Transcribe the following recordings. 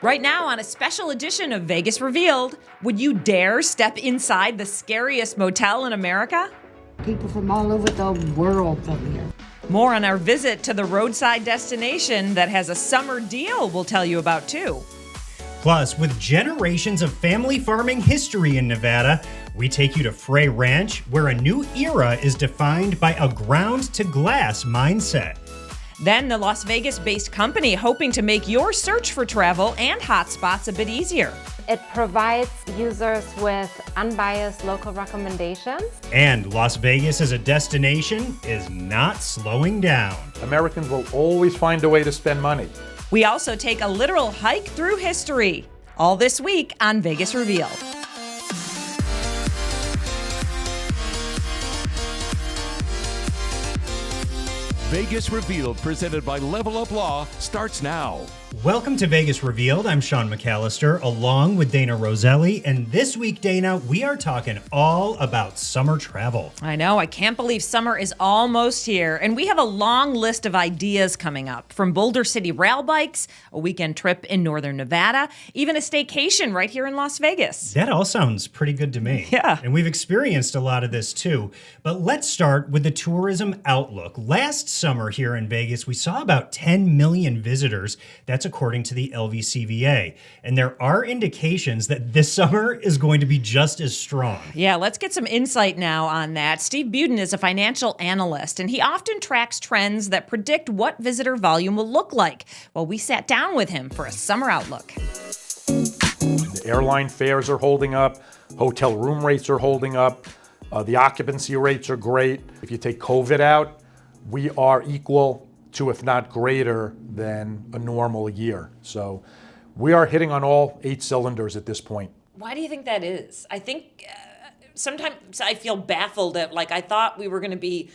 Right now, on a special edition of Vegas Revealed, would you dare step inside the scariest motel in America? People from all over the world come here. More on our visit to the roadside destination that has a summer deal we'll tell you about, too. Plus, with generations of family farming history in Nevada, we take you to Frey Ranch, where a new era is defined by a ground-to-glass mindset. Then the Las Vegas-based company hoping to make your search for travel and hotspots a bit easier. It provides users with unbiased local recommendations. And Las Vegas as a destination is not slowing down. Americans will always find a way to spend money. We also take a literal hike through history. All this week on Vegas Revealed. Vegas Revealed, presented by Level Up Law, starts now. Welcome to Vegas Revealed. I'm Sean McAllister, along with Dana Roselli. And this week, Dana, we are talking all about summer travel. I know, I can't believe summer is almost here. And we have a long list of ideas coming up, from Boulder City rail bikes, a weekend trip in northern Nevada, even a staycation right here in Las Vegas. That all sounds pretty good to me. Yeah. And we've experienced a lot of this too. But let's start with the tourism outlook. Last summer here in Vegas, we saw about 10 million visitors. That's according to the LVCVA. And there are indications that this summer is going to be just as strong. Yeah, let's get some insight now on that. Steve Buden is a financial analyst, and he often tracks trends that predict what visitor volume will look like. Well, we sat down with him for a summer outlook. The airline fares are holding up. Hotel room rates are holding up. The occupancy rates are great. If you take COVID out, we are equal to, if not greater than, a normal year. So we are hitting on all 8 cylinders at this point. Why do you think that is? I think sometimes I feel baffled at, I thought we were going to be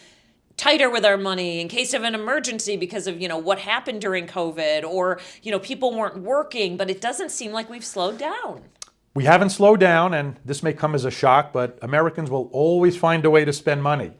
tighter with our money in case of an emergency because of, what happened during COVID, or, people weren't working, but it doesn't seem like we've slowed down. We haven't slowed down, and this may come as a shock, but Americans will always find a way to spend money.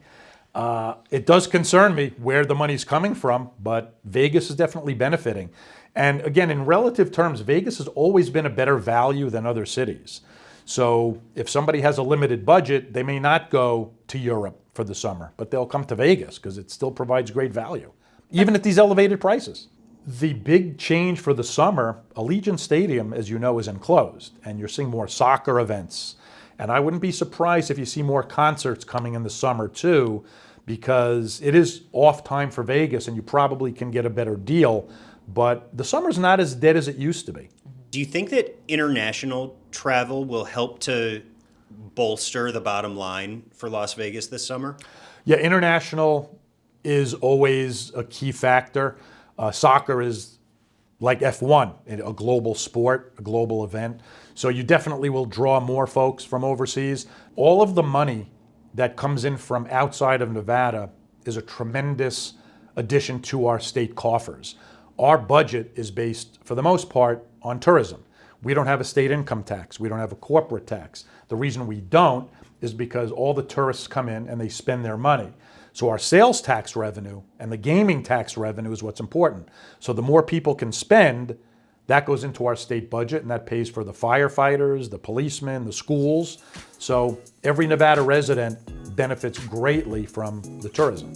It does concern me where the money's coming from, but Vegas is definitely benefiting. And again, in relative terms, Vegas has always been a better value than other cities. So if somebody has a limited budget, they may not go to Europe for the summer, but they'll come to Vegas because it still provides great value, even at these elevated prices. The big change for the summer, Allegiant Stadium, as you know, is enclosed, and you're seeing more soccer events. And I wouldn't be surprised if you see more concerts coming in the summer too, because it is off time for Vegas and you probably can get a better deal, but the summer's not as dead as it used to be. Do you think that international travel will help to bolster the bottom line for Las Vegas this summer? Yeah, international is always a key factor. Soccer is like F1, a global sport, a global event. So you definitely will draw more folks from overseas. All of the money that comes in from outside of Nevada is a tremendous addition to our state coffers. Our budget is based, for the most part, on tourism. We don't have a state income tax. We don't have a corporate tax. The reason we don't is because all the tourists come in and they spend their money. So our sales tax revenue and the gaming tax revenue is what's important. So the more people can spend, that goes into our state budget, and that pays for the firefighters, the policemen, the schools. So every Nevada resident benefits greatly from the tourism.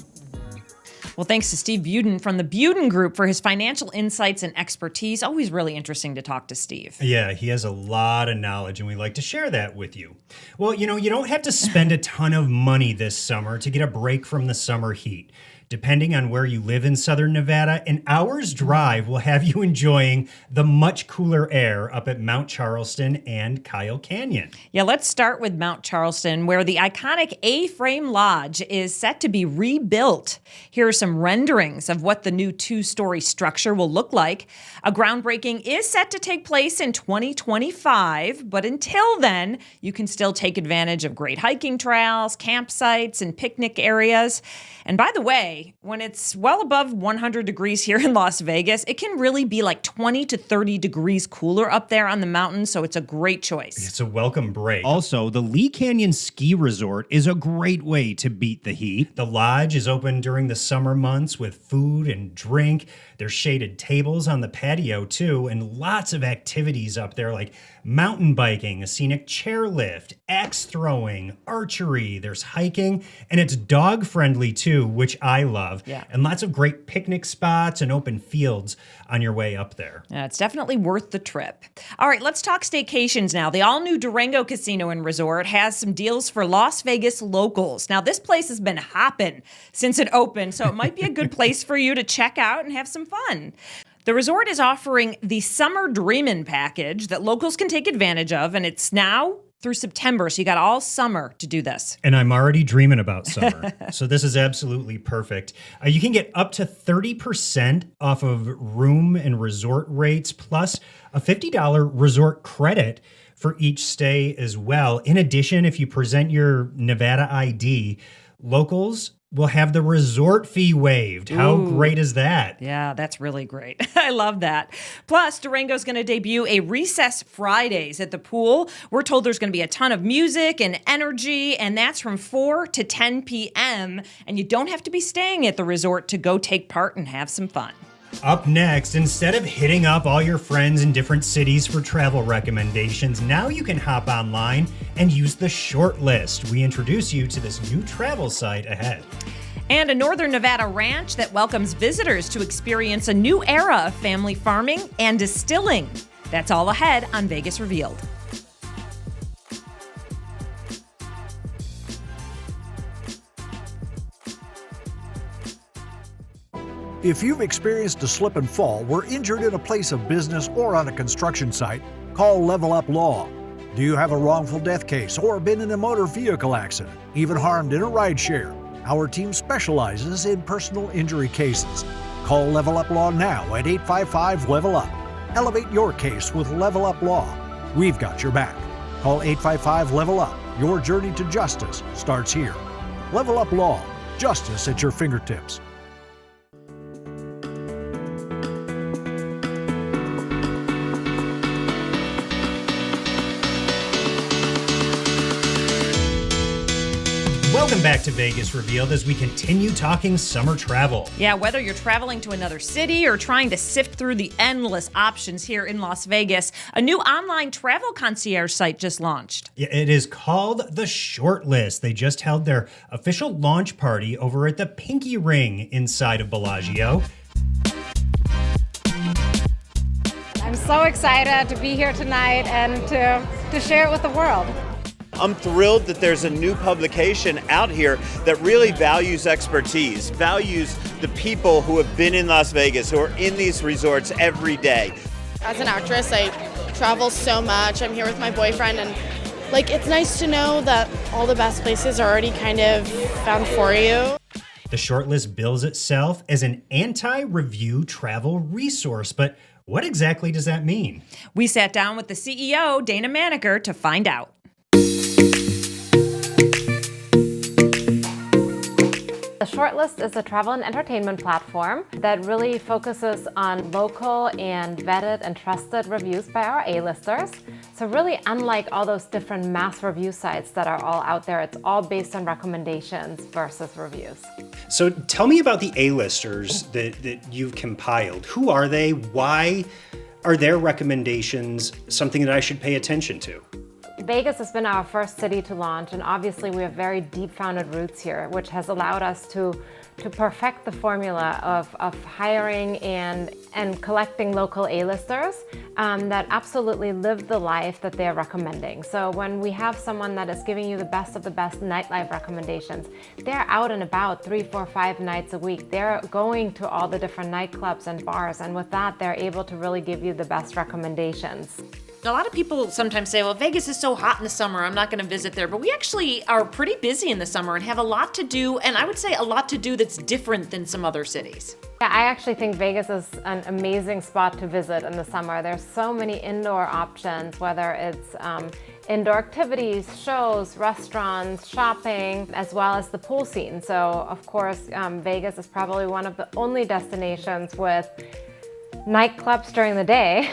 Well, thanks to Steve Buden from the Buden Group for his financial insights and expertise. Always really interesting to talk to Steve. Yeah, he has a lot of knowledge, and we like to share that with you. Well, you don't have to spend a ton of money this summer to get a break from the summer heat. Depending on where you live in southern Nevada, an hour's drive will have you enjoying the much cooler air up at Mount Charleston and Kyle Canyon. Yeah, let's start with Mount Charleston, where the iconic A-frame lodge is set to be rebuilt. Here are some renderings of what the new 2-story structure will look like. A groundbreaking is set to take place in 2025, but until then, you can still take advantage of great hiking trails, campsites, and picnic areas. And by the way, say, when it's well above 100 degrees here in Las Vegas, it can really be like 20 to 30 degrees cooler up there on the mountain, so it's a great choice. It's a welcome break. Also, the Lee Canyon Ski Resort is a great way to beat the heat. The lodge is open during the summer months with food and drink. There's shaded tables on the patio too, and lots of activities up there like mountain biking, a scenic chairlift, axe throwing, archery, there's hiking, and it's dog friendly too, which I love. Yeah. And lots of great picnic spots and open fields on your way up there. Yeah, it's definitely worth the trip. All right, let's talk staycations now. The all-new Durango Casino and Resort has some deals for Las Vegas locals. Now, this place has been hopping since it opened, so it might be a good place for you to check out and have some fun. The resort is offering the Summer Dreamin' package that locals can take advantage of, and it's now through September, so you got all summer to do this. And I'm already dreaming about summer, so this is absolutely perfect. You can get up to 30% off of room and resort rates, plus a $50 resort credit for each stay as well. In addition, if you present your Nevada ID, locals will have the resort fee waived. How great is that? Yeah, that's really great. I love that. Plus, Durango's going to debut a Recess Fridays at the pool. We're told there's going to be a ton of music and energy, and that's from 4 to 10 p.m. And you don't have to be staying at the resort to go take part and have some fun. Up next, instead of hitting up all your friends in different cities for travel recommendations, now you can hop online and use the short list. We introduce you to this new travel site ahead. And a Northern Nevada ranch that welcomes visitors to experience a new era of family farming and distilling. That's all ahead on Vegas Revealed. If you've experienced a slip and fall, were injured in a place of business or on a construction site, call Level Up Law. Do you have a wrongful death case or been in a motor vehicle accident, even harmed in a rideshare? Our team specializes in personal injury cases. Call Level Up Law now at 855-LEVEL-UP. Elevate your case with Level Up Law. We've got your back. Call 855-LEVEL-UP. Your journey to justice starts here. Level Up Law. Justice at your fingertips. Welcome back to Vegas Revealed as we continue talking summer travel. Yeah, whether you're traveling to another city or trying to sift through the endless options here in Las Vegas, a new online travel concierge site just launched. Yeah, it is called The Short List. They just held their official launch party over at the Pinky Ring inside of Bellagio. I'm so excited to be here tonight and to share it with the world. I'm thrilled that there's a new publication out here that really values expertise, values the people who have been in Las Vegas, who are in these resorts every day. As an actress, I travel so much. I'm here with my boyfriend, and it's nice to know that all the best places are already kind of found for you. The Shortlist bills itself as an anti-review travel resource, but what exactly does that mean? We sat down with the CEO, Dana Maneker, to find out. The Shortlist is a travel and entertainment platform that really focuses on local and vetted and trusted reviews by our A-listers. So really, unlike all those different mass review sites that are all out there, it's all based on recommendations versus reviews. So tell me about the A-listers that you've compiled. Who are they? Why are their recommendations something that I should pay attention to? Vegas has been our first city to launch, and obviously we have very deep-founded roots here, which has allowed us to perfect the formula of hiring and collecting local A-listers that absolutely live the life that they're recommending. So when we have someone that is giving you the best of the best nightlife recommendations, they're out and about 3, 4, 5 nights a week. They're going to all the different nightclubs and bars, and with that, they're able to really give you the best recommendations. A lot of people sometimes say, well, Vegas is so hot in the summer, I'm not going to visit there. But we actually are pretty busy in the summer and have a lot to do, and I would say a lot to do that's different than some other cities. Yeah, I actually think Vegas is an amazing spot to visit in the summer. There's so many indoor options, whether it's indoor activities, shows, restaurants, shopping, as well as the pool scene. So, of course, Vegas is probably one of the only destinations with nightclubs during the day,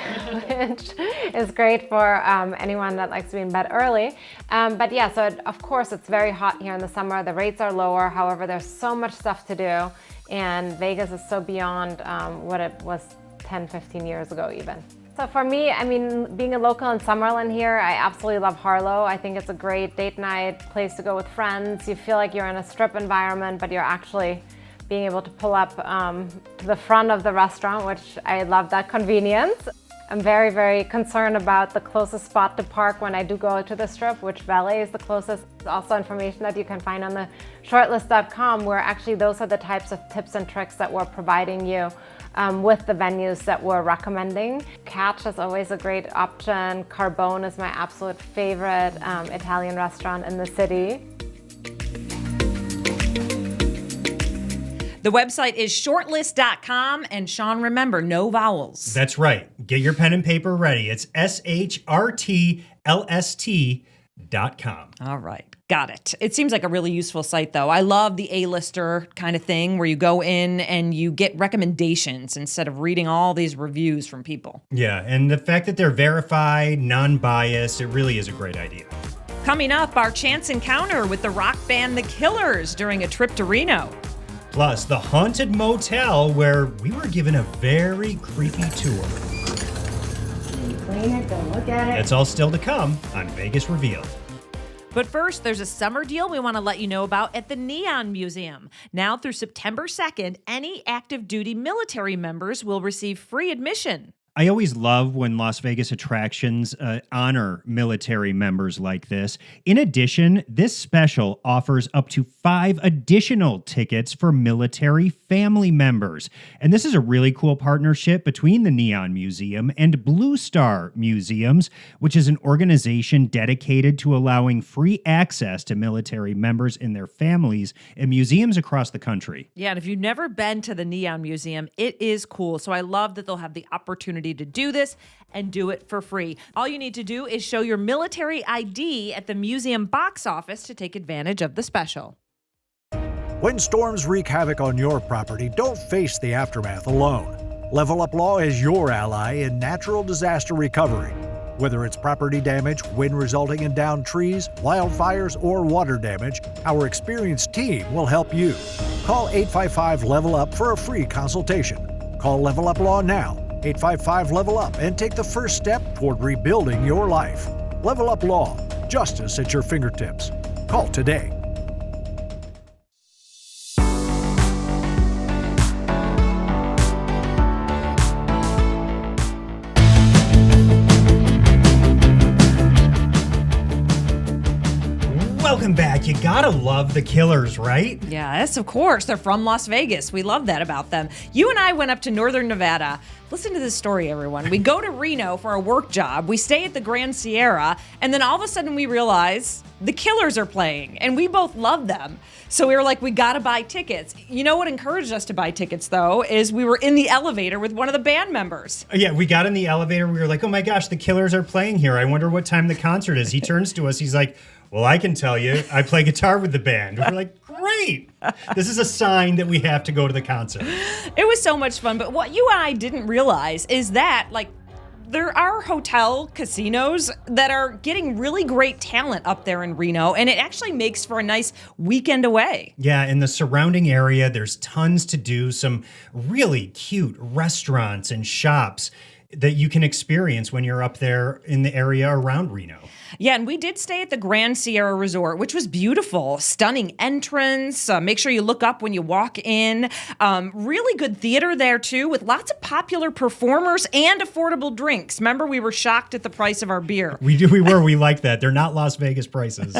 which is great for anyone that likes to be in bed early. But yeah, so of course it's very hot here in the summer. The rates are lower. However, there's so much stuff to do, and Vegas is so beyond what it was 10, 15 years ago even. So for me, I mean, being a local in Summerlin here, I absolutely love Harlow. I think it's a great date night place to go with friends. You feel like you're in a strip environment, but you're actually being able to pull up to the front of the restaurant, which I love that convenience. I'm very, very concerned about the closest spot to park when I do go to the Strip, which valet is the closest. There's also information that you can find on the shortlist.com, where actually those are the types of tips and tricks that we're providing you with the venues that we're recommending. Catch is always a great option. Carbone is my absolute favorite Italian restaurant in the city. The website is shortlist.com, and Sean, remember, no vowels. That's right. Get your pen and paper ready. It's SHRTLST.com. All right. Got it. It seems like a really useful site, though. I love the A-lister kind of thing where you go in and you get recommendations instead of reading all these reviews from people. Yeah, and the fact that they're verified, non-biased, it really is a great idea. Coming up, our chance encounter with the rock band The Killers during a trip to Reno. Plus, the haunted motel where we were given a very creepy tour. Clean it, go look at it. It's all still to come on Vegas Revealed. But first, there's a summer deal we want to let you know about at the Neon Museum. Now through September 2nd, any active duty military members will receive free admission. I always love when Las Vegas attractions honor military members like this. In addition, this special offers up to 5 additional tickets for military family members. And this is a really cool partnership between the Neon Museum and Blue Star Museums, which is an organization dedicated to allowing free access to military members and their families in museums across the country. Yeah, and if you've never been to the Neon Museum, it is cool. So I love that they'll have the opportunity to do this and do it for free. All you need to do is show your military ID at the museum box office to take advantage of the special. When storms wreak havoc on your property, don't face the aftermath alone. Level Up Law is your ally in natural disaster recovery. Whether it's property damage, wind resulting in downed trees, wildfires, or water damage, our experienced team will help you. Call 855-LEVEL-UP for a free consultation. Call Level Up Law now, 855-LEVEL-UP, and take the first step toward rebuilding your life. Level Up Law, justice at your fingertips. Call today. Welcome back. You gotta love the Killers, right? Yes, of course. They're from Las Vegas. We love that about them. You and I went up to Northern Nevada. Listen to this story, everyone. We go to Reno for a work job. We stay at the Grand Sierra, and then all of a sudden we realize the Killers are playing, and we both love them. So we were like, we gotta buy tickets. You know what encouraged us to buy tickets, though, is we were in the elevator with one of the band members. Yeah, we got in the elevator. We were like, oh my gosh, the Killers are playing here. I wonder what time the concert is. He turns to us. He's like, well, I can tell you, I play guitar with the band. We're like, great. This is a sign that we have to go to the concert. It was so much fun. But what you and I didn't realize is that, like, there are hotel casinos that are getting really great talent up there in Reno, and it actually makes for a nice weekend away. Yeah, in the surrounding area, there's tons to do, some really cute restaurants and shops that you can experience when you're up there in the area around Reno. Yeah, and we did stay at the Grand Sierra Resort, which was beautiful. Stunning entrance. Make sure you look up when you walk in. Really good theater there, too, with lots of popular performers and affordable drinks. Remember, we were shocked at the price of our beer. We were. We like that. They're not Las Vegas prices.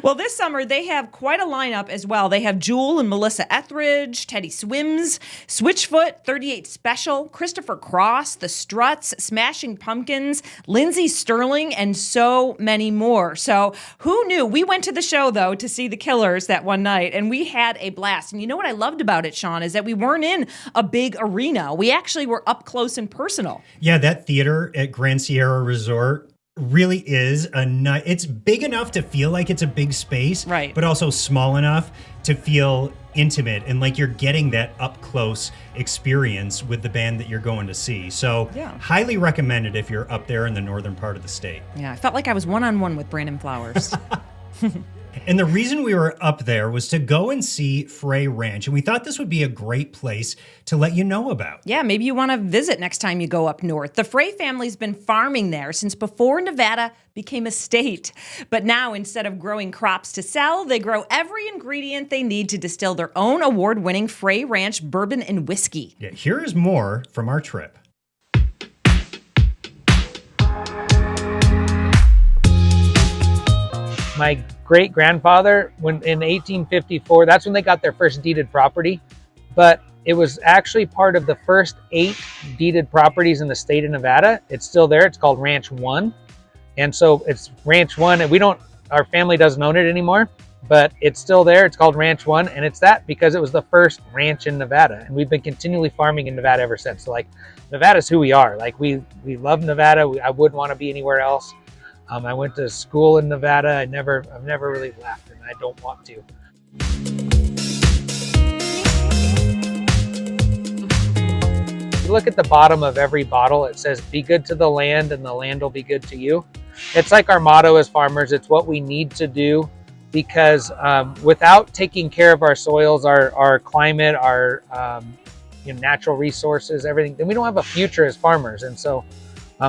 Well, this summer, they have quite a lineup as well. They have Jewel and Melissa Etheridge, Teddy Swims, Switchfoot, 38 Special, Christopher Cross, The Street Struts, Smashing Pumpkins, Lindsey Sterling, and so many more. So who knew? We went to the show, though, to see the Killers that one night, and we had a blast. And you know what I loved about it, Sean, is that we weren't in a big arena. We actually were up close and personal. Yeah, that theater at Grand Sierra Resort really is it's big enough to feel like it's a big space, right? But also small enough to feel intimate and like you're getting that up close experience with the band that you're going to see. So highly recommended if you're up there in the northern part of the state. Yeah, I felt like I was one-on-one with Brandon Flowers. And the reason we were up there was to go and see Frey Ranch. And we thought this would be a great place to let you know about. Yeah, maybe you want to visit next time you go up north. The Frey family's been farming there since before Nevada became a state. But now, instead of growing crops to sell, they grow every ingredient they need to distill their own award-winning Frey Ranch bourbon and whiskey. Yeah, here is more from our trip. My great-grandfather, when in 1854, that's when they got their first deeded property, but it was actually part of the first 8 deeded properties in the state of Nevada. It's still there. It's called Ranch 1. And so it's Ranch 1, and our family doesn't own it anymore, but it's still there. It's called Ranch 1, and it's that because it was the first ranch in Nevada, and we've been continually farming in Nevada ever since. So like, Nevada's who we are. Like, we love Nevada. I wouldn't want to be anywhere else. I went to school in Nevada. I've never really left, and I don't want to. You look at the bottom of every bottle, it says, "Be good to the land and the land will be good to you." It's like our motto as farmers. It's what we need to do because without taking care of our soils, our climate, our natural resources, everything, then we don't have a future as farmers. And so,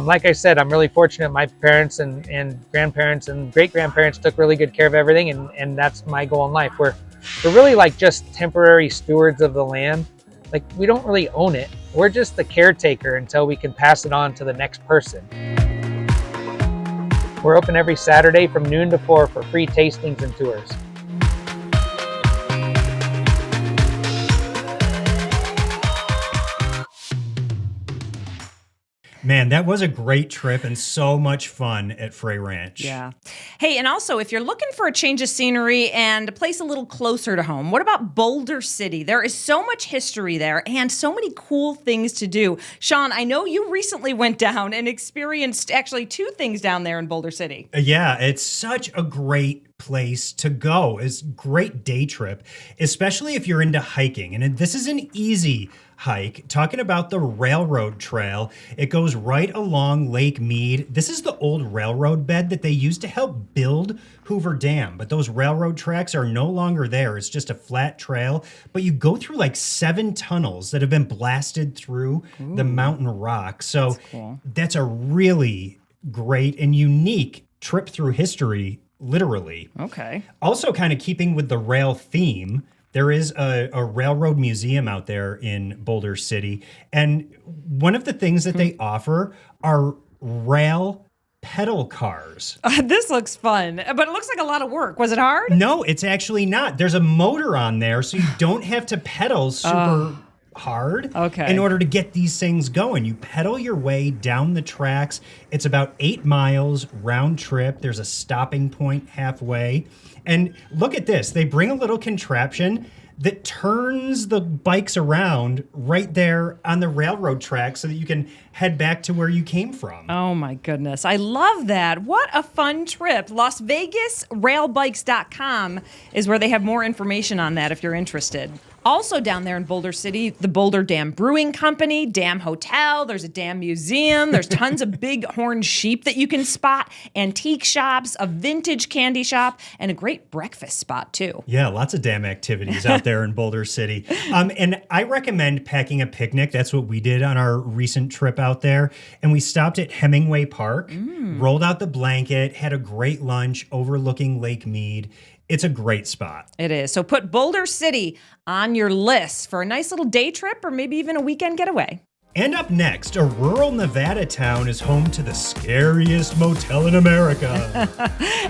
like I said, I'm really fortunate. My parents and grandparents and great-grandparents took really good care of everything, and that's my goal in life. We're really like just temporary stewards of the land. Like, we don't really own it. We're just the caretaker until we can pass it on to the next person. We're open every Saturday from noon to 4 for free tastings and tours. Man, that was a great trip and so much fun at Frey Ranch. Yeah. Hey, and also, if you're looking for a change of scenery and a place a little closer to home, what about Boulder City? There is so much history there and so many cool things to do. Sean, I know you recently went down and experienced actually 2 things down there in Boulder City. Yeah, it's such a great place to go. It's a great day trip, especially if you're into hiking. And this is an easy hike. Talking about the railroad trail, it goes right along Lake Mead. This is the old railroad bed that they used to help build Hoover Dam, but those railroad tracks are no longer there. It's just a flat trail, but you go through like 7 tunnels that have been blasted through the mountain rock. So that's cool. That's a really great and unique trip through history, literally. Okay. Also, kind of keeping with the rail theme, there is a railroad museum out there in Boulder City. And one of the things that they offer are rail pedal cars. This looks fun, but it looks like a lot of work. Was it hard? No, it's actually not. There's a motor on there, so you don't have to pedal super hard in order to get these things going. You pedal your way down the tracks. It's about 8 miles round trip. There's a stopping point halfway. And look at this. They bring a little contraption that turns the bikes around right there on the railroad track so that you can head back to where you came from. Oh my goodness. I love that. What a fun trip. LasVegasRailBikes.com is where they have more information on that if you're interested. Also down there in Boulder City, the Boulder Dam Brewing Company, Dam Hotel, there's a dam museum, there's tons of big horned sheep that you can spot, antique shops, a vintage candy shop, and a great breakfast spot too. Yeah, lots of dam activities out there in Boulder City. And I recommend packing a picnic. That's what we did on our recent trip out there. And we stopped at Hemingway Park, rolled out the blanket, had a great lunch overlooking Lake Mead. It's a great spot. It is. So put Boulder City on your list for a nice little day trip or maybe even a weekend getaway. And up next, a rural Nevada town is home to the scariest motel in America.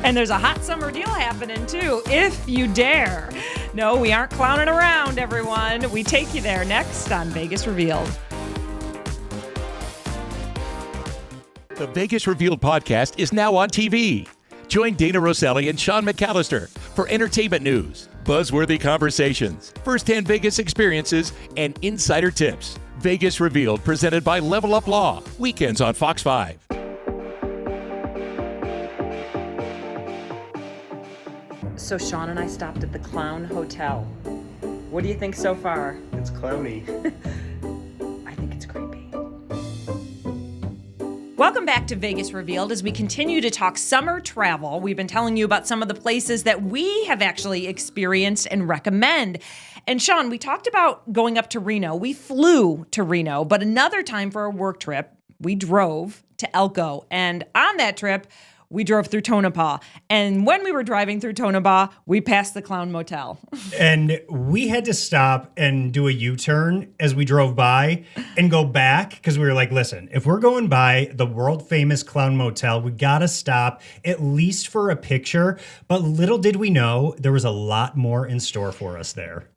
And there's a hot summer deal happening too, if you dare. No, we aren't clowning around, everyone. We take you there next on Vegas Revealed. The Vegas Revealed podcast is now on TV. Join Dana Rosselli and Sean McAllister for entertainment news, buzzworthy conversations, first-hand Vegas experiences, and insider tips. Vegas Revealed, presented by Level Up Law. Weekends on Fox 5. So Sean and I stopped at the Clown Hotel. What do you think so far? It's clowny. I think it's creepy. Welcome back to Vegas Revealed as we continue to talk summer travel. We've been telling you about some of the places that we have actually experienced and recommend. And Sean, we talked about going up to Reno. We flew to Reno, but another time for a work trip, we drove to Elko. And on that trip, we drove through Tonopah. And when we were driving through Tonopah, we passed the Clown Motel. And we had to stop and do a U-turn as we drove by and go back because we were like, listen, if we're going by the world famous Clown Motel, we got to stop at least for a picture. But little did we know there was a lot more in store for us there.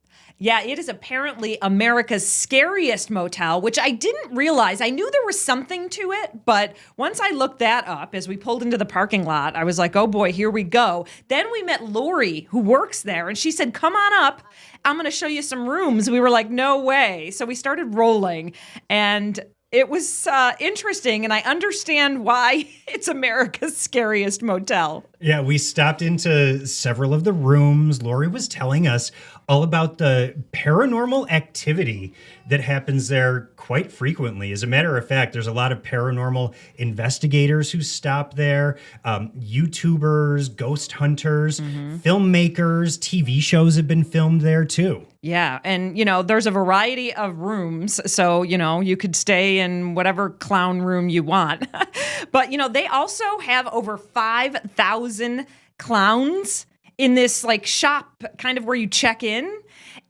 Yeah, it is apparently America's scariest motel, which I didn't realize. I knew there was something to it, but once I looked that up as we pulled into the parking lot, I was like, oh boy, here we go. Then we met Lori, who works there, and she said, come on up. I'm going to show you some rooms. We were like, no way. So we started rolling, and it was interesting, and I understand why it's America's scariest motel. Yeah, we stopped into several of the rooms. Lori was telling us all about the paranormal activity that happens there quite frequently. As a matter of fact, there's a lot of paranormal investigators who stop there, YouTubers, ghost hunters, filmmakers, TV shows have been filmed there too. Yeah, and there's a variety of rooms, so you could stay in whatever clown room you want. But they also have over 5,000 clowns in this shop kind of where you check in.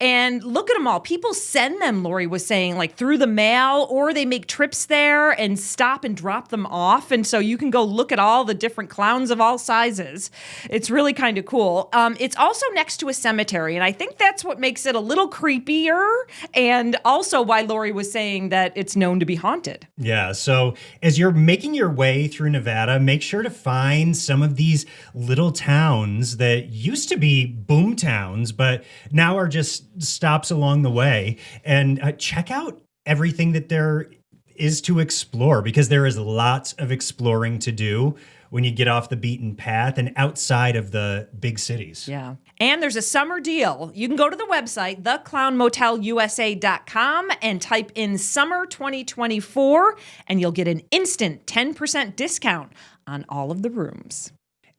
And look at them all. People send them, Lori was saying, through the mail, or they make trips there and stop and drop them off. And so you can go look at all the different clowns of all sizes. It's really kind of cool. It's also next to a cemetery, and I think that's what makes it a little creepier, and also why Lori was saying that it's known to be haunted. Yeah, so as you're making your way through Nevada, make sure to find some of these little towns that used to be boom towns, but now are just stops along the way, and check out everything that there is to explore, because there is lots of exploring to do when you get off the beaten path and outside of the big cities. Yeah. And there's a summer deal. You can go to the website, theclownmotelusa.com, and type in summer 2024, and you'll get an instant 10% discount on all of the rooms.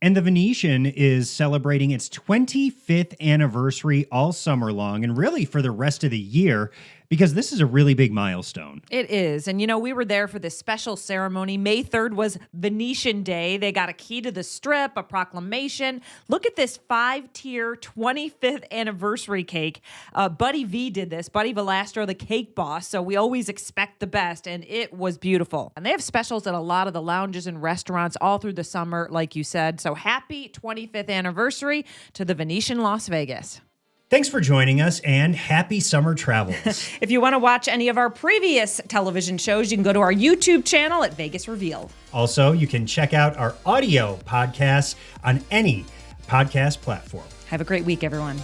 And the Venetian is celebrating its 25th anniversary all summer long, and really for the rest of the year, because this is a really big milestone. It is. And, we were there for this special ceremony. May 3rd was Venetian Day. They got a key to the strip, a proclamation. Look at this 5-tier 25th anniversary cake. Buddy V did this. Buddy Velastro, the cake boss. So we always expect the best, and it was beautiful. And they have specials at a lot of the lounges and restaurants all through the summer, like you said. So happy 25th anniversary to the Venetian Las Vegas. Thanks for joining us, and happy summer travels. If you want to watch any of our previous television shows, you can go to our YouTube channel at Vegas Revealed. Also, you can check out our audio podcasts on any podcast platform. Have a great week, everyone.